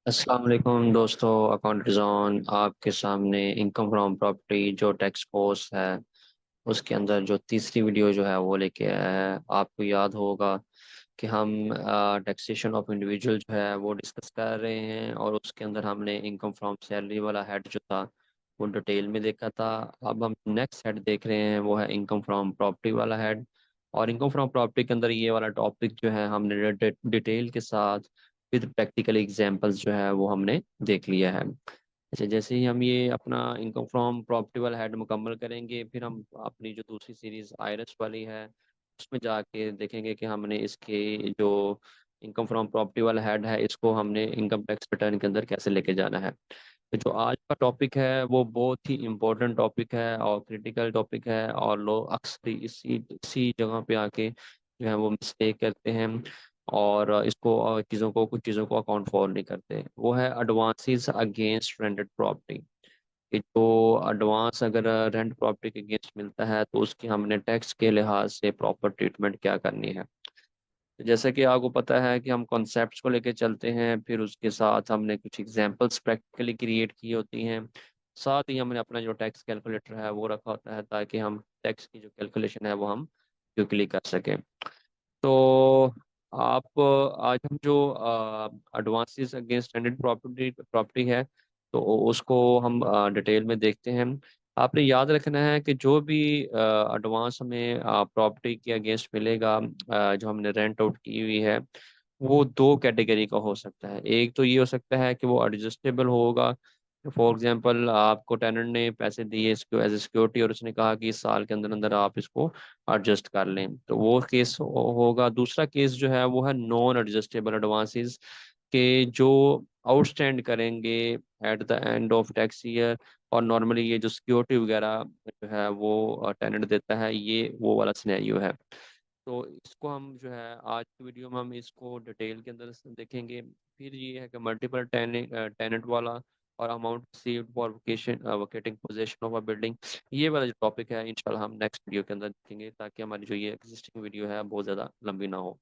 अस्सलाम वालेकुम दोस्तों। अकाउंट जोन आपके सामने इनकम फ्रॉम प्रॉपर्टी जो टैक्स कोर्स है उसके अंदर जो तीसरी वीडियो जो है वो लेके आया है। आपको याद होगा कि हम टैक्सेशन ऑफ इंडिविजुअल जो है वो डिस्कस कर रहे हैं और उसके अंदर हमने इनकम फ्रॉम सैलरी वाला हेड जो था वो डिटेल में देखा था। अब हम नेक्स्ट हेड देख रहे हैं, वो है इनकम फ्रॉम प्रॉपर्टी वाला हेड। और इनकम फ्रॉम प्रॉपर्टी के अंदर ये वाला टॉपिक जो है हमने डिटेल के साथ विद प्रैक्टिकल एग्जांपल्स जो है वो हमने देख लिया है। अच्छा, जैसे ही हम ये अपना इनकम फ्रॉम प्रॉपर्टी वाला हेड मुकम्मल करेंगे, फिर हम अपनी जो दूसरी सीरीज आयरस वाली है उसमें जाके देखेंगे कि हमने इसके जो इनकम फ्रॉम प्रॉपर्टी वाला हेड है इसको हमने इनकम टैक्स रिटर्न के अंदर कैसे लेके जाना है। तो जो आज का टॉपिक है वो बहुत ही इम्पोर्टेंट टॉपिक है और क्रिटिकल टॉपिक है, और लोग अक्सर इसी इसी जगह पे आके जो है वो मिस्टेक करते हैं और इसको चीज़ों को कुछ चीज़ों को अकाउंट फॉर नहीं करते। वो है एडवांसेस अगेंस्ट रेंटेड प्रॉपर्टी। कि जो एडवांस अगर रेंट प्रॉपर्टी के अगेंस्ट मिलता है तो उसकी हमने टैक्स के लिहाज से प्रॉपर ट्रीटमेंट क्या करनी है। तो जैसे कि आपको पता है कि हम कॉन्सेप्ट्स को लेके चलते हैं, फिर उसके साथ हमने कुछ एग्जांपल्स प्रैक्टिकली क्रिएट की होती हैं। साथ ही हमने अपना जो टैक्स कैलकुलेटर है वो रखा होता है ताकि हम टैक्स की जो कैलकुलेशन है वो हम क्विकली कर सकें। तो आप आज हम जो advances against rented property property है तो उसको हम डिटेल में देखते हैं। आपने याद रखना है कि जो भी एडवांस हमें प्रॉपर्टी के अगेंस्ट मिलेगा, जो हमने रेंट आउट की हुई है, वो दो कैटेगरी का हो सकता है। एक तो ये हो सकता है कि वो एडजस्टेबल होगा। फॉर एग्जांपल, आपको टेनेंट ने पैसे दिए इसको एज ए सिक्योरिटी और उसने कहा कि इस साल के अंदर अंदर आप इसको एडजस्ट कर लें, तो वो केस होगा। दूसरा केस जो है वो है नॉन एडजस्टेबल एडवांसेस के, जो आउटस्टैंड करेंगे eight the end of tax year. और नॉर्मली ये जो सिक्योरिटी वगैरह जो है वो टेनेंट देता है, ये वो वाला सिनेरियो है। तो इसको हम जो है आज की वीडियो में हम इसको डिटेल के अंदर से देखेंगे। फिर ये है कि मल्टीपल टेनेंट वाला और amount received for vacating position of a building. ये वाला जो टॉपिक है इंशाल्लाह हम नेक्स्ट वीडियो के अंदर देखेंगे, ताकि हमारी जो ये एग्जिस्टिंग वीडियो है बहुत ज़्यादा लंबी ना हो।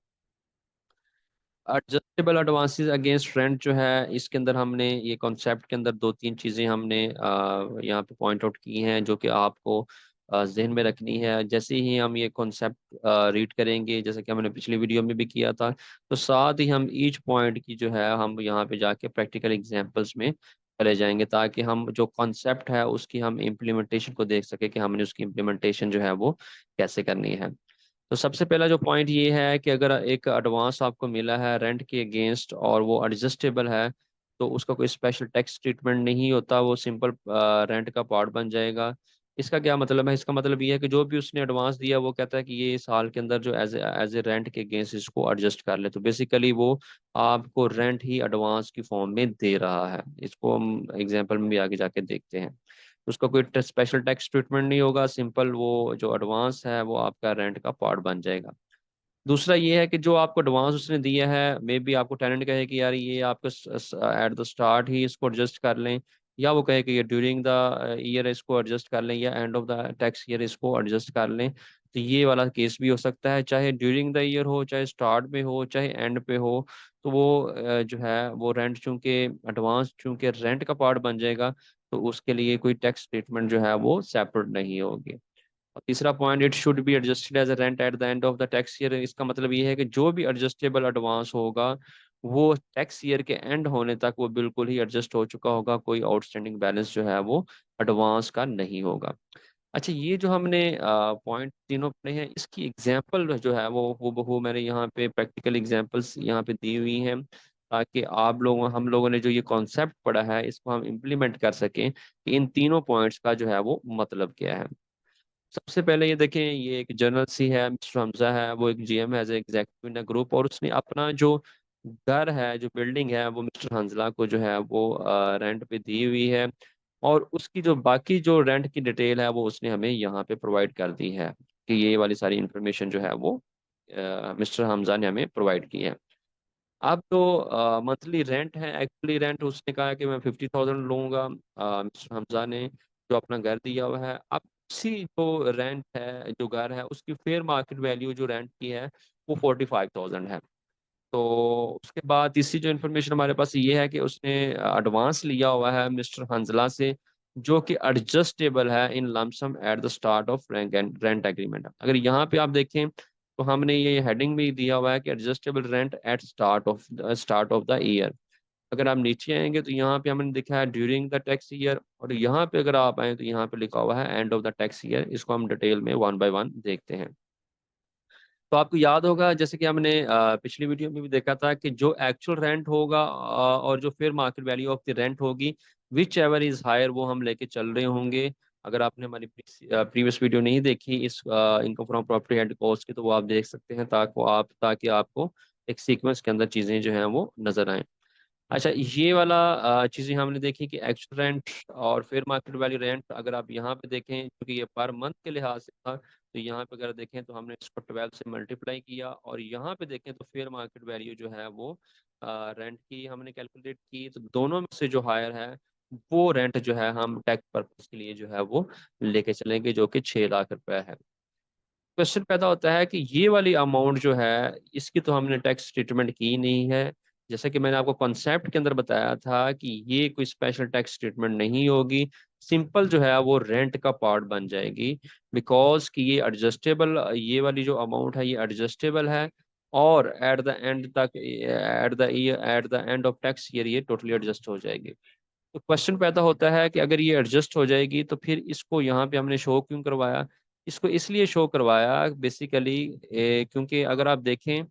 एडजस्टेबल एडवांसेस अगेंस्ट रेंट जो है इसके अंदर हमने ये कॉन्सेप्ट के अंदर दो तीन चीज़ें हमने यहाँ पे पॉइंट आउट की हैं जो कि आपको जहन में रखनी है। जैसे ही हम ये कॉन्सेप्ट रीड करेंगे, जैसे कि हमने पिछली वीडियो में भी किया था, तो साथ ही हम ईच पॉइंट की जो है हम यहाँ पे जाके प्रैक्टिकल एग्जांपल्स में चले जाएंगे, ताकि हम जो कॉन्सेप्ट है उसकी हम इम्प्लीमेंटेशन को देख सके कि हमने उसकी इम्प्लीमेंटेशन जो है वो कैसे करनी है। तो सबसे पहला जो पॉइंट ये है कि अगर एक एडवांस आपको मिला है रेंट के अगेंस्ट और वो एडजस्टेबल है, तो उसका कोई स्पेशल टैक्स ट्रीटमेंट नहीं होता, वो सिंपल रेंट का पार्ट बन जाएगा। इसका क्या मतलब है? इसका मतलब ये है कि जो भी उसने एडवांस दिया वो कहता है कि ये साल के अंदर जो एज ए रेंट के अगेंस्ट इसको एडजस्ट कर ले, तो बेसिकली वो आपको रेंट ही एडवांस की फॉर्म में दे रहा है। इसको हम एग्जाम्पल में भी आगे जाके देखते हैं। उसका कोई स्पेशल टैक्स ट्रीटमेंट नहीं होगा, सिंपल वो जो एडवांस है वो आपका रेंट का पार्ट बन जाएगा। दूसरा ये है कि जो आपको एडवांस उसने दिया है, मे बी आपको टेनेंट कहे कि यार ये आपको एट द स्टार्ट ही इसको एडजस्ट कर लें, या वो कहे कि ये ड्यूरिंग द ईयर इसको एडजस्ट कर लें, या and of the tax year इसको एडजस्ट कर लें। तो ये वाला केस भी हो सकता है, चाहे ड्यूरिंग द ईयर हो, चाहे स्टार्ट में हो, चाहे एंड पे हो। तो वो जो है वो रेंट चूंकि एडवांस चूंकि रेंट का पार्ट बन जाएगा, तो उसके लिए कोई टैक्स ट्रीटमेंट जो है वो सेपरेट नहीं होगी। और तीसरा point, it should be adjusted as a rent at the end of the tax year. इसका मतलब ये है कि जो भी एडजस्टेबल एडवांस होगा वो टैक्स ईयर के एंड होने तक वो बिल्कुल ही एडजस्ट हो चुका होगा, कोई आउटस्टैंडिंग बैलेंस जो है वो एडवांस का नहीं होगा। अच्छा, ये जो हमने पॉइंट तीनों पढ़े हैं, इसकी एग्जांपल जो है वो हूबहू मैंने यहाँ पे प्रैक्टिकल एग्जांपल्स यहाँ पे दी हुई हैं, ताकि आप लोगों हम लोगों ने जो ये कॉन्सेप्ट पढ़ा है इसको हम इम्प्लीमेंट कर सकें कि इन तीनों पॉइंट्स का जो है वो मतलब क्या है। सबसे पहले ये देखें, ये एक जर्नल सी है, मिस्टर हमजा है, वो एक जीएम है एज एग्जीक्यूटिव इन ग्रुप, और उसने अपना जो घर है, जो बिल्डिंग है, वो मिस्टर हंजला को जो है वो रेंट पे दी हुई है। और उसकी जो बाकी जो रेंट की डिटेल है वो उसने हमें यहाँ पे प्रोवाइड कर दी है, कि ये वाली सारी इंफॉर्मेशन जो है वो मिस्टर हमजा ने हमें प्रोवाइड की है। अब जो मंथली रेंट है, एक्चुअली रेंट उसने कहा कि मैं 50,000 लूंगा, मिस्टर हमजा ने जो अपना घर दिया हुआ है। अब उसी जो रेंट है, जो घर है, उसकी फेयर मार्केट वैल्यू जो रेंट की है वो 45,000 है। तो उसके बाद तीसरी जो इन्फॉर्मेशन हमारे पास ये है कि उसने एडवांस लिया हुआ है मिस्टर हंजला से, जो कि एडजस्टेबल है in lump sum at the start of rent agreement. अगर यहाँ पे आप देखें तो हमने ये हेडिंग भी दिया हुआ है कि adjustable rent at start of the year. अगर आप नीचे आएंगे तो यहाँ पे हमने लिखा है ड्यूरिंग द टैक्स ईयर, और यहाँ पे अगर आप आए तो यहाँ पे लिखा हुआ है and of the tax year. इसको हम डिटेल में वन बाय वन देखते हैं। तो आपको याद होगा जैसे कि हमने पिछली वीडियो में भी देखा था कि जो एक्चुअल रेंट होगा और जो fair market value of the rent होगी, विच एवर इज हायर, वो हम लेके चल रहे होंगे। अगर आपने हमारी प्रीवियस वीडियो नहीं देखी इस income from property and cost की, तो वो आप देख सकते हैं ताकि आपको एक सीक्वेंस के अंदर चीजें जो हैं वो नजर आए। अच्छा, ये वाला चीजें हमने देखी कि एक्चुअल रेंट और फेयर मार्केट वैल्यू रेंट। अगर आप यहाँ पे देखें, क्योंकि ये पर मंथ के लिहाज से था, तो यहाँ पे अगर देखें तो हमने इसको 12 से मल्टीप्लाई किया, और यहाँ पे देखें तो फेयर मार्केट वैल्यू जो है वो रेंट की हमने कैलकुलेट की। तो दोनों में से जो हायर है वो रेंट जो है हम टैक्स पर्पज के लिए जो है वो लेके चलेंगे, जो कि 6 लाख रुपए है। क्वेश्चन पैदा होता है कि ये वाली अमाउंट जो है इसकी तो हमने टैक्स ट्रीटमेंट की नहीं है। जैसा कि मैंने आपको कॉन्सेप्ट के अंदर बताया था कि ये कोई स्पेशल टैक्स ट्रीटमेंट नहीं होगी, सिंपल जो है वो रेंट का पार्ट बन जाएगी। बिकॉज कि ये एडजस्टेबल, ये वाली जो अमाउंट है ये एडजस्टेबल है, और eight the end of tax year ये टोटली एडजस्ट हो जाएगी। तो क्वेश्चन पैदा होता है कि अगर ये एडजस्ट हो जाएगी तो फिर इसको यहाँ पे हमने शो क्यों करवाया। इसको इसलिए शो करवाया बेसिकली क्योंकि अगर आप देखें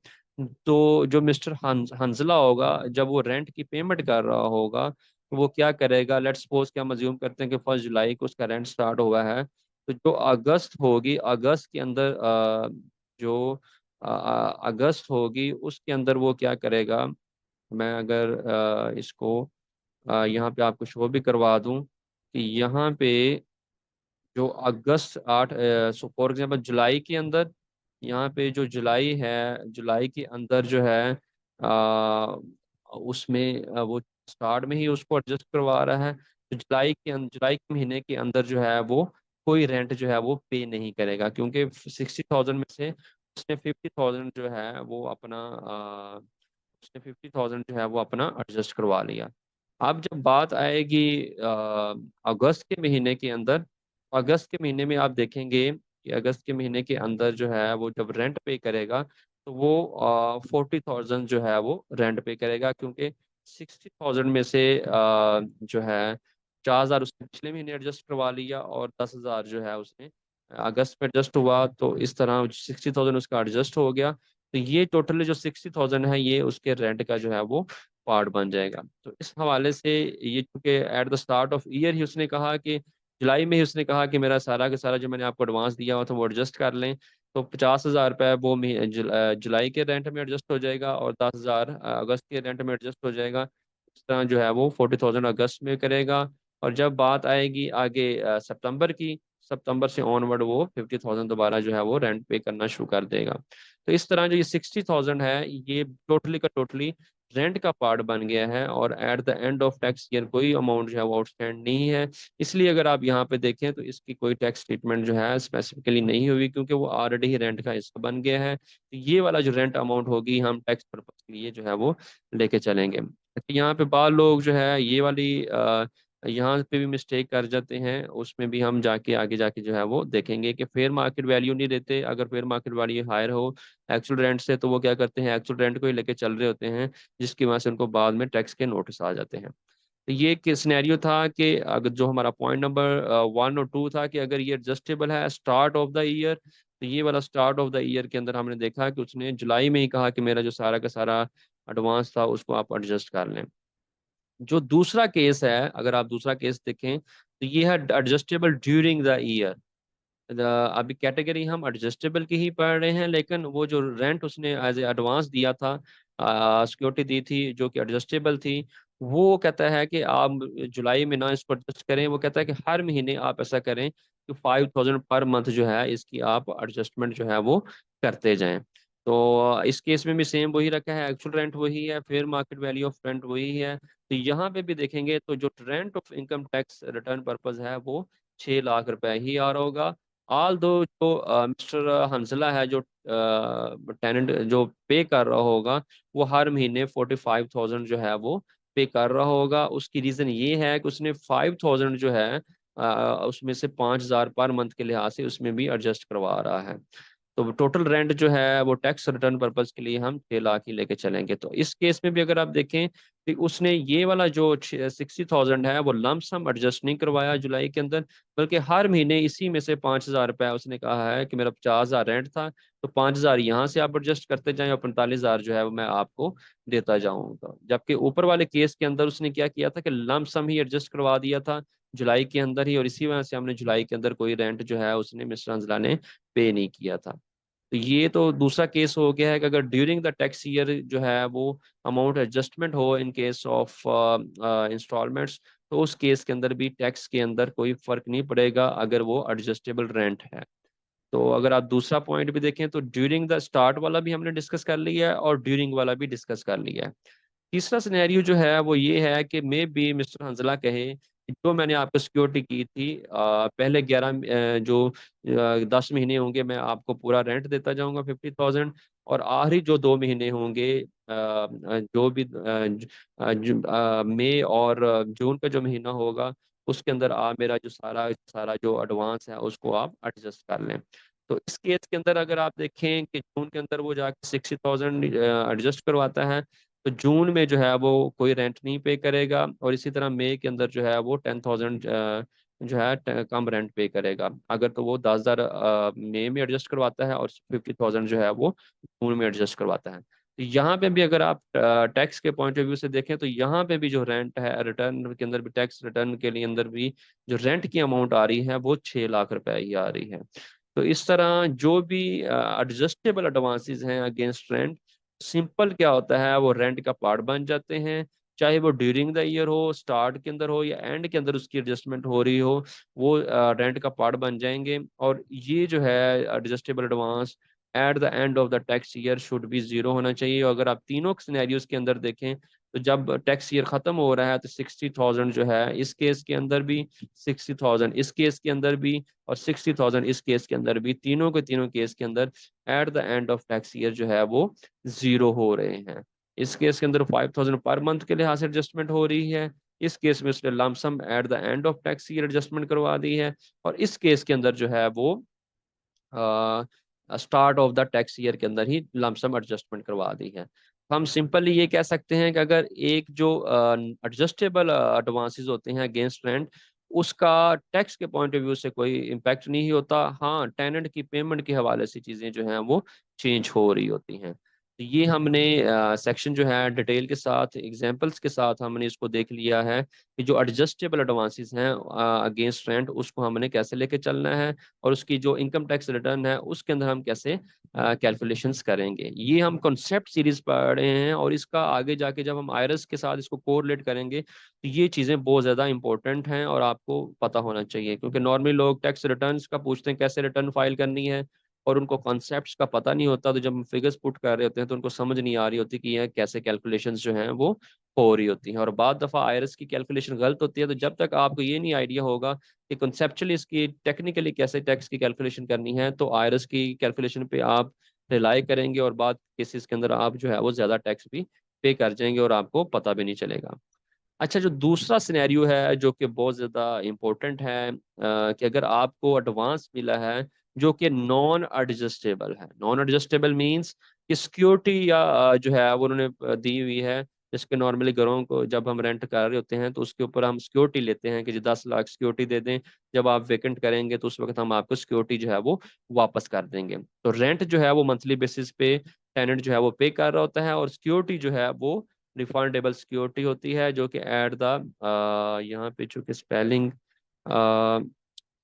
तो जो मिस्टर हंजला होगा, जब वो रेंट की पेमेंट कर रहा होगा, तो वो क्या करेगा। लेट्स सपोज कि हम अज्यूम करते हैं कि 1 जुलाई को उसका रेंट स्टार्ट हुआ है, तो जो अगस्त होगी, अगस्त के अंदर जो अगस्त होगी उसके अंदर वो क्या करेगा। मैं अगर इसको यहाँ पे आपको शो भी करवा दूं कि यहाँ पे जो अगस्त 8, सो फॉर एग्जांपल जुलाई के अंदर, यहाँ पे जो जुलाई है, जुलाई के अंदर जो है आ, उसमें वो स्टार्ट में ही उसको एडजस्ट करवा रहा है। तो जुलाई के महीने के अंदर जो है वो कोई रेंट जो है वो पे नहीं करेगा, क्योंकि 60,000 में से उसने 50,000 जो है वो अपना उसने 50,000 जो है वो अपना एडजस्ट करवा लिया। अब जब बात आएगी अगस्त के महीने के अंदर, अगस्त के महीने में आप देखेंगे कि अगस्त के महीने के अंदर जो है वो जब रेंट पे करेगा, तो वो 40,000 जो है वो रेंट पे करेगा, क्योंकि 60,000 में से जो है 4,000 उसने पिछले महीने एडजस्ट करवा लिया, और 10,000 जो है उसने अगस्त में एडजस्ट हुआ। तो इस तरह 60,000 उसका एडजस्ट हो गया। तो ये टोटली जो 60,000 है ये उसके रेंट का जो है वो पार्ट बन जाएगा। तो इस हवाले से ये चूंकि at the start of year ही उसने कहा कि जुलाई में ही उसने कहा कि मेरा सारा का सारा जो मैंने आपको एडवांस दिया हुआ था वो एडजस्ट कर लें, तो 50,000 रुपये वो जुलाई के रेंट में एडजस्ट हो जाएगा, और 10,000 अगस्त के रेंट में एडजस्ट हो जाएगा। इस तरह जो है वो 40,000 अगस्त में करेगा। और जब बात आएगी आगे सितंबर की, सितंबर से ऑनवर्ड वो 50,000 दोबारा जो है वो रेंट पे करना शुरू कर देगा। तो इस तरह जो ये 60,000 है ये टोटली का टोटली रेंट का पार्ट बन गया है, और eight the end of tax year कोई अमाउंट जो है वो आउटस्टैंड नहीं है। इसलिए अगर आप यहाँ पे देखें तो इसकी कोई टैक्स ट्रीटमेंट जो है स्पेसिफिकली नहीं हुई, क्योंकि वो ऑलरेडी ही रेंट का हिस्सा बन गया है। तो ये वाला जो रेंट अमाउंट होगी हम टैक्स पर्पज के लिए जो है वो लेके चलेंगे। तो यहाँ पे बाल लोग जो है ये वाली यहाँ पे भी मिस्टेक कर जाते हैं, उसमें भी हम जाके आगे जाके जो है वो देखेंगे कि फेयर मार्केट वैल्यू नहीं देते। अगर फेयर मार्केट वैल्यू हायर हो एक्चुअल रेंट से, तो वो क्या करते हैं, एक्चुअल रेंट को ही लेके चल रहे होते हैं, जिसकी वजह से उनको बाद में टैक्स के नोटिस आ जाते हैं। तो ये एक सिनेरियो था कि अगर जो हमारा पॉइंट नंबर 1 और 2 था कि अगर ये एडजस्टेबल है स्टार्ट ऑफ द ईयर, तो ये वाला स्टार्ट ऑफ द ईयर के अंदर हमने देखा कि उसने जुलाई में ही कहा कि मेरा जो सारा का सारा एडवांस था उसको आप एडजस्ट कर लें। जो दूसरा केस है, अगर आप दूसरा केस देखें तो ये है एडजस्टेबल ड्यूरिंग द ईयर। अभी कैटेगरी हम एडजस्टेबल की ही पढ़ रहे हैं, लेकिन वो जो रेंट उसने एज ए एडवांस दिया था, सिक्योरिटी दी थी जो कि एडजस्टेबल थी, वो कहता है कि आप जुलाई में ना इसको एडजस्ट करें। वो कहता है कि हर महीने आप ऐसा करें कि 5,000 पर मंथ जो है इसकी आप एडजस्टमेंट जो है वो करते जाएं। तो इस केस में भी सेम वही रखा है, एक्चुअल रेंट वही है, fair market value of rent वही है। तो यहाँ पे भी देखेंगे तो जो rent of income tax return purpose है वो 6 लाख रुपए ही आ रहा होगा। ऑल दो जो मिस्टर हंसला है, जो टेनेंट जो पे कर रहा होगा, वो हर महीने 45,000 जो है वो पे कर रहा होगा। उसकी रीजन ये है कि उसने 5,000 जो है उसमें से 5,000 पर मंथ के लिहाज से उसमें भी एडजस्ट करवा रहा है। तो टोटल रेंट जो है वो टैक्स रिटर्न पर्पज के लिए हम 6 लाख ही लेके चलेंगे। तो इस केस में भी अगर आप देखें कि उसने ये वाला जो 60,000 है वो लम सम एडजस्ट नहीं करवाया जुलाई के अंदर, बल्कि हर महीने इसी में से 5,000 रुपया उसने कहा है कि मेरा 50,000 रेंट था, तो 5,000 यहाँ से आप एडजस्ट करते जाएं और 45,000 जो है वो मैं आपको देता जाऊंगा। जबकि ऊपर वाले केस के अंदर उसने क्या किया था कि लम सम ही एडजस्ट करवा दिया था जुलाई के अंदर ही, और इसी वजह से हमने जुलाई के अंदर कोई रेंट जो है उसने मिस्टर अंजला ने पे नहीं किया था। तो ये तो दूसरा केस हो गया है कि अगर ड्यूरिंग द टैक्स ईयर जो है वो अमाउंट एडजस्टमेंट हो इन केस ऑफ इंस्टॉलमेंट्स, तो उस केस के अंदर भी टैक्स के अंदर कोई फर्क नहीं पड़ेगा अगर वो एडजस्टेबल रेंट है। तो अगर आप दूसरा पॉइंट भी देखें तो ड्यूरिंग द स्टार्ट वाला भी हमने डिस्कस कर लिया है और ड्यूरिंग वाला भी डिस्कस कर लिया है। तीसरा सिनेरियो जो है वो ये है कि मे बी मिस्टर हंजला कहे कि जो मैंने आपको सिक्योरिटी की थी पहले 11 जो 10 महीने होंगे मैं आपको पूरा रेंट देता जाऊंगा 50,000, और आखिरी जो 2 महीने होंगे जो भी मई और जून का जो महीना होगा उसके अंदर आप मेरा जो सारा सारा जो एडवांस है उसको आप एडजस्ट कर लें। तो इस केस के अंदर अगर आप देखें कि जून के अंदर वो जाके 60,000 एडजस्ट करवाता है, तो जून में जो है वो कोई रेंट नहीं पे करेगा, और इसी तरह मई के अंदर जो है वो 10,000 जो है कम रेंट पे करेगा। अगर तो वो 10,000 मई में एडजस्ट करवाता है और 50,000 जो है वो जून में एडजस्ट करवाता है। तो यहाँ पे भी अगर आप टैक्स के पॉइंट ऑफ व्यू से देखें तो यहाँ पे भी जो रेंट है रिटर्न के अंदर भी, टैक्स रिटर्न के लिए अंदर भी जो रेंट की अमाउंट आ रही है वो 6 लाख रुपए ही आ रही है। तो इस तरह जो भी एडजस्टेबल एडवांसेस हैं अगेंस्ट रेंट, सिंपल क्या होता है वो रेंट का पार्ट बन जाते हैं। चाहे वो ड्यूरिंग द ईयर हो, स्टार्ट के अंदर हो या एंड के अंदर उसकी एडजस्टमेंट हो रही हो, वो रेंट का पार्ट बन जाएंगे। और ये जो है adjustable advance at the end of the tax year should be zero होना चाहिए। अगर आप तीनों सिनेरियोज के अंदर देखें तो जब टैक्स ईयर खत्म हो रहा है तो 60,000 जो है इस केस के अंदर भी, 60,000 इस केस के अंदर भी, और 60,000 इस केस के अंदर भी, तीनों के तीनों केस के अंदर eight the end of tax year जो है वो जीरो हो रहे हैं। इस केस के अंदर 5,000 पर मंथ के लिहाज से एडजस्टमेंट हो रही है, इस केस में उसने lump sum at the end of tax year adjustment करवा दी है, और इस केस के अंदर जो है वो start of the tax year के अंदर ही लमसम एडजस्टमेंट करवा दी है। तो हम सिंपली ये कह सकते हैं कि अगर एक जो एडजस्टेबल एडवांसेस होते हैं अगेंस्ट रेंट, उसका टैक्स के पॉइंट ऑफ व्यू से कोई इम्पैक्ट नहीं होता। हाँ, टेनेंट की पेमेंट के हवाले से चीज़ें जो हैं वो चेंज हो रही होती हैं। तो ये हमने सेक्शन जो है डिटेल के साथ एग्जांपल्स के साथ हमने इसको देख लिया है कि जो एडजस्टेबल एडवांसेस हैं अगेंस्ट रेंट उसको हमने कैसे लेके चलना है, और उसकी जो इनकम टैक्स रिटर्न है उसके अंदर हम कैसे कैलकुलेशंस करेंगे। ये हम कॉन्सेप्ट सीरीज पढ़ रहे हैं, और इसका आगे जाके जब हम आयरस के साथ इसको कोरिलेट करेंगे तो ये चीज़ें बहुत ज़्यादा इंपॉर्टेंट हैं और आपको पता होना चाहिए। क्योंकि नॉर्मली लोग टैक्स रिटर्न्स का पूछते हैं कैसे रिटर्न फाइल करनी है, और उनको कॉन्सेप्ट्स का पता नहीं होता, तो जब हम फिगर्स पुट कर रहे होते हैं तो उनको समझ नहीं आ रही होती कि यह कैसे कैलकुलेशंस जो हैं वो हो रही होती हैं। और बाद दफ़ा आयरस की कैलकुलेशन गलत होती है, तो जब तक आपको ये नहीं आइडिया होगा कि कंसेप्चुअली इसकी टेक्निकली कैसे टैक्स की कैलकुलेशन करनी है, तो आयरस की कैलकुलेशन पे आप रिलाई करेंगे और बाद केसेस के अंदर आप जो है वो ज़्यादा टैक्स भी पे कर जाएंगे और आपको पता भी नहीं चलेगा। अच्छा, जो दूसरा सिनेरियो है जो कि बहुत ज़्यादा इम्पोर्टेंट है कि अगर आपको एडवांस मिला है जो कि नॉन एडजस्टेबल है। नॉन एडजस्टेबल मींस कि सिक्योरिटी या जो है वो उन्होंने दी हुई है। जिसके नॉर्मली घरों को जब हम रेंट कर रहे होते हैं तो उसके ऊपर हम सिक्योरिटी लेते हैं कि जी 10 लाख सिक्योरिटी दे दें, जब आप वेकेंट करेंगे तो उस वक्त हम आपको सिक्योरिटी जो है वो वापस कर देंगे। तो रेंट जो है वो मंथली बेसिस पे टेनेंट जो है वो पे कर रहा होता है, और सिक्योरिटी जो है वो रिफंडेबल सिक्योरिटी होती है, जो कि एट द यहाँ पे चूंकि स्पेलिंग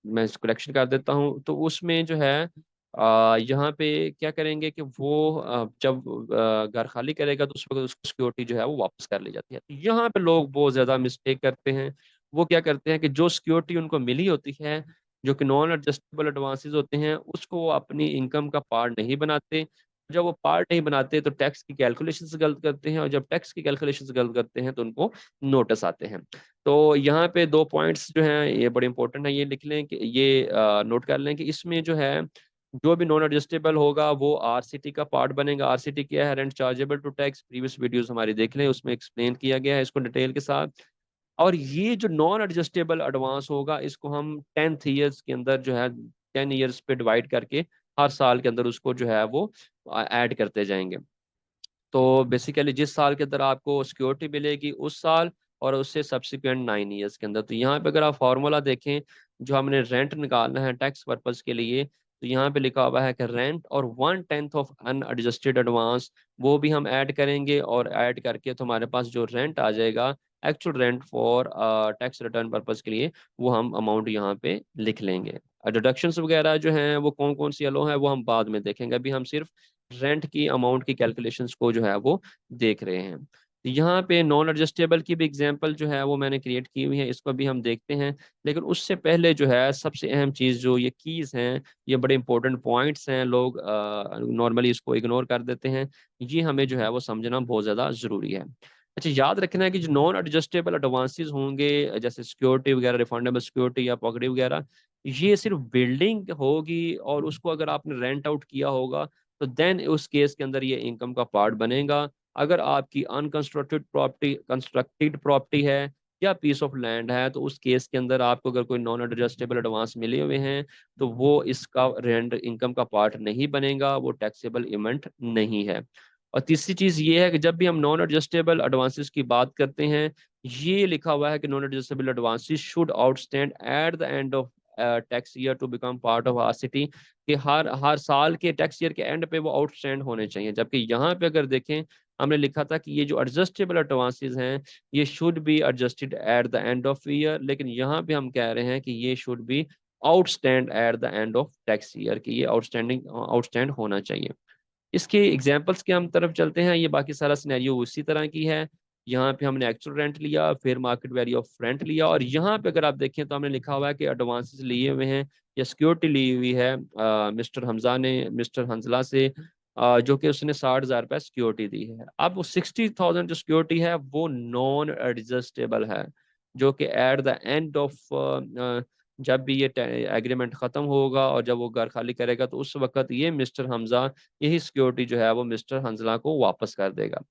मैं इसको करेक्शन कर देता हूँ, तो उसमें जो है यहाँ पे क्या करेंगे कि वो जब घर खाली करेगा तो उस वक्त उसकी सिक्योरिटी जो है वो वापस कर ली जाती है। तो यहाँ पे लोग बहुत ज्यादा मिस्टेक करते हैं। वो क्या करते हैं कि जो सिक्योरिटी उनको मिली होती है, जो कि नॉन एडजस्टेबल एडवांसेस होते हैं, उसको वो अपनी इनकम का पार्ट नहीं बनाते, जब वो पार्ट नहीं बनाते तो टैक्स की कैलकुलेशंस गलत करते हैं, और जब टैक्स की कैलकुलेशंस गलत करते हैं तो उनको नोटिस आते हैं। तो यहाँ पे दो पॉइंट्स जो हैं ये बड़े इंपॉर्टेंट है, ये लिख लें कि ये नोट कर लें कि इसमें जो है जो भी नॉन एडजस्टेबल होगा वो आरसीटी का पार्ट बनेगा। आरसीटी क्या है? Rent chargeable to tax. Previous videos हमारी देख लें, उसमें एक्सप्लेन किया गया है इसको डिटेल के साथ। और ये जो नॉन एडजस्टेबल एडवांस होगा इसको हम 10th ईयर्स के अंदर जो है 10 ईयर्स पे डिवाइड करके हर साल के अंदर उसको जो है वो ऐड करते जाएंगे। तो बेसिकली जिस साल के अंदर आपको सिक्योरिटी मिलेगी उस साल, और उससे सब्सिक्वेंट 9 ईयर्स के अंदर। तो यहाँ पे अगर आप फॉर्मूला देखें जो हमने रेंट निकालना है टैक्स पर्पज के लिए, तो यहाँ पे लिखा हुआ है कि रेंट और 1/10 ऑफ अनएडजस्टेड एडवांस, वो भी हम ऐड करेंगे, और ऐड करके तो हमारे पास जो रेंट आ जाएगा actual rent for tax return purpose के लिए, वो हम अमाउंट यहाँ पे लिख लेंगे। डिडक्शंस वगैरह जो हैं वो कौन कौन सी अलो है वो हम बाद में देखेंगे, अभी हम सिर्फ रेंट की अमाउंट की कैलकुलेशंस को जो है वो देख रहे हैं। तो यहाँ पे नॉन एडजस्टेबल की भी एग्जांपल जो है वो मैंने क्रिएट की हुई है, इसको भी हम देखते हैं। लेकिन उससे पहले जो है सबसे अहम चीज़ जो ये कीज हैं, ये बड़े इंपॉर्टेंट पॉइंट्स हैं, लोग नॉर्मली इसको इग्नोर कर देते हैं, ये हमें जो है वो समझना बहुत ज़्यादा ज़रूरी है। अच्छा, याद रखना है कि जो नॉन एडजस्टेबल एडवांसेस होंगे जैसे सिक्योरिटी वगैरह, रिफंडेबल सिक्योरिटी या पॉकेट वगैरह, ये सिर्फ बिल्डिंग होगी, और उसको अगर आपने रेंट आउट किया होगा तो देन उस केस के अंदर ये इनकम का पार्ट बनेगा। अगर आपकी अनकंस्ट्रक्टेड प्रॉपर्टी, कंस्ट्रक्टेड प्रॉपर्टी है या पीस ऑफ लैंड है, तो उस केस के अंदर आपको अगर कोई नॉन एडजस्टेबल एडवांस मिले हुए हैं तो वो इसका रेंट इनकम का पार्ट नहीं बनेगा, वो टैक्सेबल इवेंट नहीं है। और तीसरी चीज ये है कि जब भी हम नॉन एडजस्टेबल एडवांसेस की बात करते हैं, ये लिखा हुआ है कि non adjustable advances should outstand at the end of tax year to become part of RCT, कि हर हर साल के टैक्स ईयर के एंड पे वो आउटस्टैंड होने चाहिए। जबकि यहाँ पे अगर देखें, हमने लिखा था कि ये जो एडजस्टेबल एडवांसेस हैं ये should be adjusted eight the end of year, लेकिन यहाँ पे हम कह रहे हैं कि ये should be outstand at the end of tax year, कि ये आउटस्टैंड होना चाहिए। इसके एग्जाम्पल्स के हम तरफ चलते हैं, ये बाकी सारा सिनेरियो उसी तरह की है। यहाँ पे हमने एक्चुअल रेंट लिया, फिर मार्केट वैल्यू ऑफ रेंट लिया, और यहाँ पे अगर आप देखें तो हमने लिखा हुआ है कि एडवांसेस लिए हुए हैं या सिक्योरिटी ली हुई है मिस्टर हमजा ने मिस्टर हंजला से, जो कि उसने 60,000 रुपये सिक्योरिटी दी है। अब वो 60,000 जो सिक्योरिटी है वो नॉन एडजस्टेबल है, जो कि एट द एंड ऑफ जब भी ये एग्रीमेंट खत्म होगा और जब वो घर खाली करेगा तो उस वक्त ये मिस्टर हमजा यही सिक्योरिटी जो है वो मिस्टर हंजला को वापस कर देगा।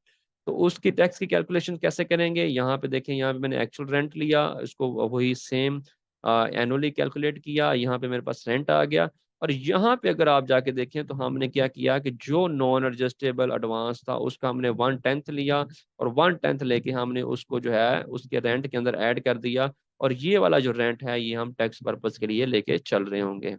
तो उसकी टैक्स की कैलकुलेशन कैसे करेंगे? यहाँ पे देखें, यहाँ पे मैंने एक्चुअल रेंट लिया, इसको वही सेम एनुअली कैलकुलेट किया, यहाँ पे मेरे पास रेंट आ गया। और यहाँ पे अगर आप जाके देखें तो हमने क्या किया कि जो नॉन एडजस्टेबल एडवांस था उसका हमने 1/10 लिया, और 1/10 लेके हमने उसको जो है उसके रेंट के अंदर ऐड कर दिया, और ये वाला जो रेंट है ये हम टैक्स पर्पज के लिए लेके चल रहे होंगे।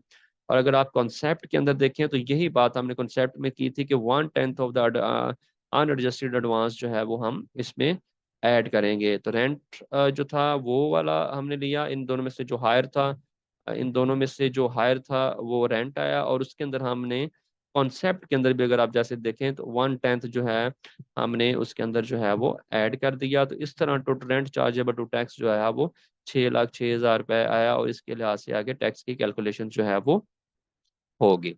और अगर आप कॉन्सेप्ट के अंदर देखें तो यही बात हमने कॉन्सेप्ट में की थी कि 1/10 ऑफ द अनएडजस्टेड एडवांस जो है वो हम इसमें ऐड करेंगे। तो रेंट जो था वो वाला हमने लिया, इन दोनों में से जो हायर था, इन दोनों में से जो हायर था वो रेंट आया, और उसके अंदर हमने कॉन्सेप्ट के अंदर भी अगर आप जैसे देखें तो 1/10 जो है हमने उसके अंदर जो है वो ऐड कर दिया। तो इस तरह total rent chargeable to tax जो है वो 6,06,000 रुपये आया, और इसके लिहाज से आगे टैक्स की कैलकुलेशन जो है वो होगी।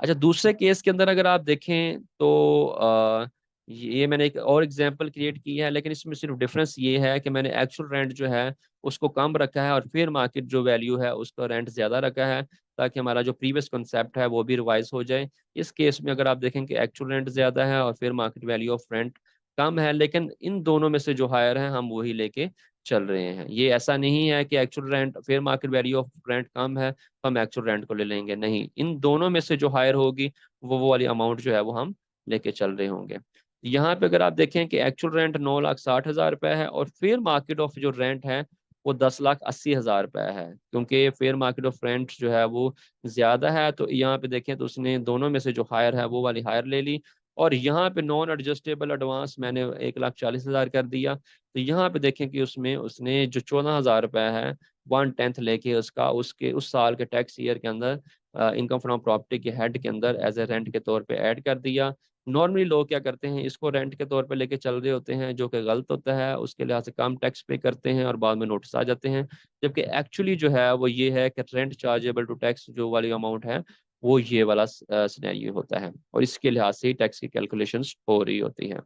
अच्छा, दूसरे केस के अंदर अगर आप देखें तो ये मैंने एक और एग्जांपल क्रिएट की है, लेकिन इसमें सिर्फ डिफरेंस ये है कि मैंने एक्चुअल रेंट जो है उसको कम रखा है और फिर मार्केट जो वैल्यू है उसका रेंट ज्यादा रखा है, ताकि हमारा जो प्रीवियस कॉन्सेप्ट है वो भी रिवाइज हो जाए। इस केस में अगर आप देखें कि एक्चुअल रेंट ज्यादा है और फिर मार्केट वैल्यू ऑफ रेंट कम है, लेकिन इन दोनों में से जो हायर है हम वही लेके चल रहे हैं। ये ऐसा नहीं है कि एक्चुअल रेंट फिर मार्केट वैल्यू ऑफ रेंट कम है तो हम एक्चुअल रेंट को ले लेंगे, नहीं, इन दोनों में से जो हायर होगी वो वाली अमाउंट जो है वो हम लेके चल रहे होंगे। यहाँ पे अगर आप देखें कि एक्चुअल रेंट 9,60,000 रुपये है, और फेयर मार्केट ऑफ जो रेंट है वो 10,80,000 रुपये है, क्योंकि फेयर मार्केट ऑफ रेंट जो है वो ज्यादा है। तो यहाँ पे देखें तो उसने दोनों में से जो हायर है वो वाली हायर ले ली, और यहाँ पे नॉन एडजस्टेबल एडवांस मैंने 1,40,000 कर दिया। तो यहाँ पे देखें कि उसमें उसने जो 14,000 रुपये है 1/10 लेके उसका उसके उस साल के टैक्स ईयर के अंदर इनकम फ्रॉम प्रॉपर्टी के हेड के अंदर एज ए रेंट के तौर पे ऐड कर दिया। नॉर्मली लोग क्या करते हैं, इसको रेंट के तौर पे लेके चल रहे होते हैं, जो कि गलत होता है, उसके लिहाज से कम टैक्स पे करते हैं और बाद में नोटिस आ जाते हैं। जबकि एक्चुअली जो है वो ये है कि रेंट चार्जेबल टू टैक्स जो वाली अमाउंट है वो ये वाला सिनेरियो होता है, और इसके लिहाज से ही टैक्स की कैलकुलेशंस हो रही होती हैं।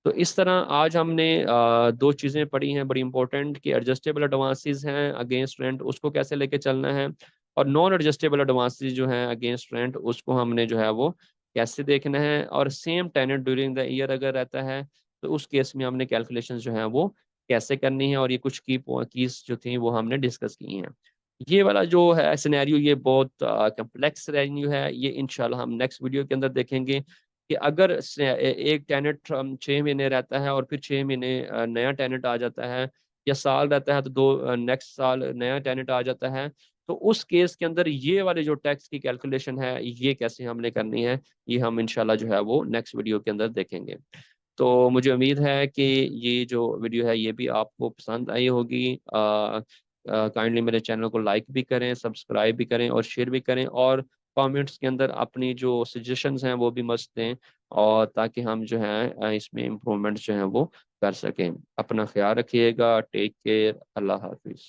तो इस तरह आज हमने दो चीज़ें पढ़ी हैं बड़ी इंपॉर्टेंट, कि एडजस्टेबल एडवांसेस हैं अगेंस्ट रेंट, उसको कैसे लेके चलना है, और नॉन एडजस्टेबल एडवांसेस जो हैं अगेंस्ट रेंट, उसको हमने जो है वो कैसे देखना है। और same tenant during the year अगर रहता है तो उस केस में हमने कैलकुलेशन जो है वो कैसे करनी है, और ये कुछ कीज जो थी वो हमने डिस्कस की हैं। ये वाला जो है सिनेरियो ये बहुत कम्प्लेक्स सिनेरियो है, ये इंशाल्लाह हम नेक्स्ट वीडियो के अंदर देखेंगे कि अगर एक टेनेंट 6 महीने रहता है और फिर 6 महीने नया टेनेंट आ जाता है, या साल रहता है तो दो नेक्स्ट साल नया टेनेंट आ जाता है, तो उस केस के अंदर ये वाले जो टैक्स की कैलकुलेशन है ये कैसे हमने करनी है, ये हम इंशाल्लाह जो है वो नेक्स्ट वीडियो के अंदर देखेंगे। तो मुझे उम्मीद है कि ये जो वीडियो है ये भी आपको पसंद आई होगी। काइंडली मेरे चैनल को लाइक भी करें, सब्सक्राइब भी करें और शेयर भी करें, और कमेंट्स के अंदर अपनी जो सजेशंस हैं वो भी मस्त दें, और ताकि हम जो है इसमें इम्प्रूवमेंट्स जो हैं वो कर सकें। अपना ख्याल रखिएगा, टेक केयर, अल्लाह हाफिज़।